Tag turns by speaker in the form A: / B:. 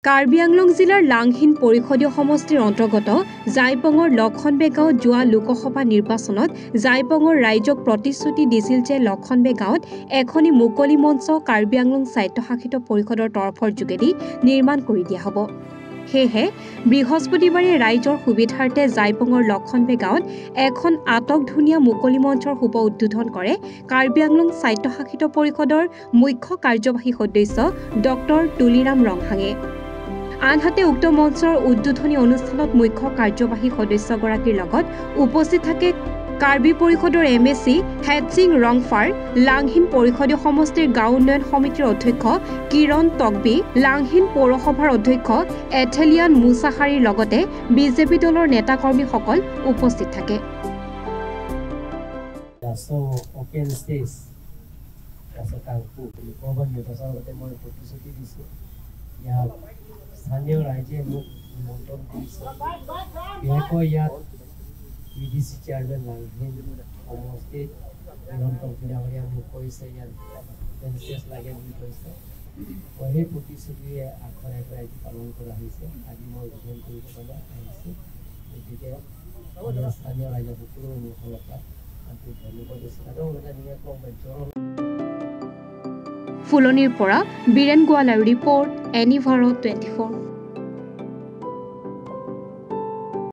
A: কাৰ্বি আংলং জিলাৰ লাংহিন পৰিষদীয় সমষ্টিৰ অন্তৰ্গত জাইপঙৰ লক্ষণবে গাঁৱত যোৱা লোকসভা নিৰ্বাচনত জাইপঙৰ ৰাইজক প্ৰতিশ্ৰুতি দিছিল যে লক্ষণবে গাঁৱত এখনি মুকলি মঞ্চ কাৰ্বি আংলং স্বায়ত্তশাসিত পৰিষদৰ তৰফৰ যোগেদি নিৰ্মাণ কৰি দিয়া হ'ব। সেয়েহে বৃহস্পতিবাৰে ৰাইজৰ সুবিধাৰ্থে জাইপঙৰ লক্ষণবে গাঁৱত এখন আটকধুনীয়া মুকলি মঞ্চৰ শুভ উদ্বোধন কৰে কাৰ্বি আংলং স্বায়ত্তশাসিত পৰিষদৰ মুখ্য কাৰ্যবাহী সদস্য ডক্টৰ তুলিৰাম ৰংহাঙে। আনহাতে উক্ত মঞ্চৰ উদ্বোধনী অনুষ্ঠানত মুখ্য কাৰ্যবাহী সদস্যগৰাকীৰ লগত উপস্থিত থাকে কাৰ্বি পৰিষদৰ এমএচি হেডচিং ৰংফাৰ, লাংহিন পৰিষদীয় সমষ্টিৰ গাঁও উন্নয়ন সমিতিৰ অধ্যক্ষ কিৰণ টকবি, লাংহিন পৌৰসভাৰ অধ্যক্ষ এথেলিয়ান মুছাহাৰীৰ লগতে বিজেপি দলৰ নেতাকৰ্মীসকল উপস্থিত থাকে।
B: স্থানীয় ৰাইজে মোক নিমন্ত্ৰণ কৰিছে। বিশেষকৈ ইয়াত বিডিচি চেয়াৰমেন লাংহিন সমষ্টিত নিৰন্তৰ ডাঙৰীয়া মোক কৈছে ইয়াত পেঞ্চেছ লাগে বুলি কৈছে। সেই প্ৰতিশ্ৰুতিৰে আখৰে আখৰে আজি পালন কৰা হৈছে। আজি মই উদ্বোধন কৰিবলৈ আহিছোঁ। গতিকে স্থানীয় ৰাইজৰ সকলো মোৰ ফালৰ পৰা ধন্যবাদ দিছোঁ। আৰু
A: ফুলনিৰ পৰা বীৰেন গোৱালাৰ ৰিপৰ্ট, এনিভাৰ 24।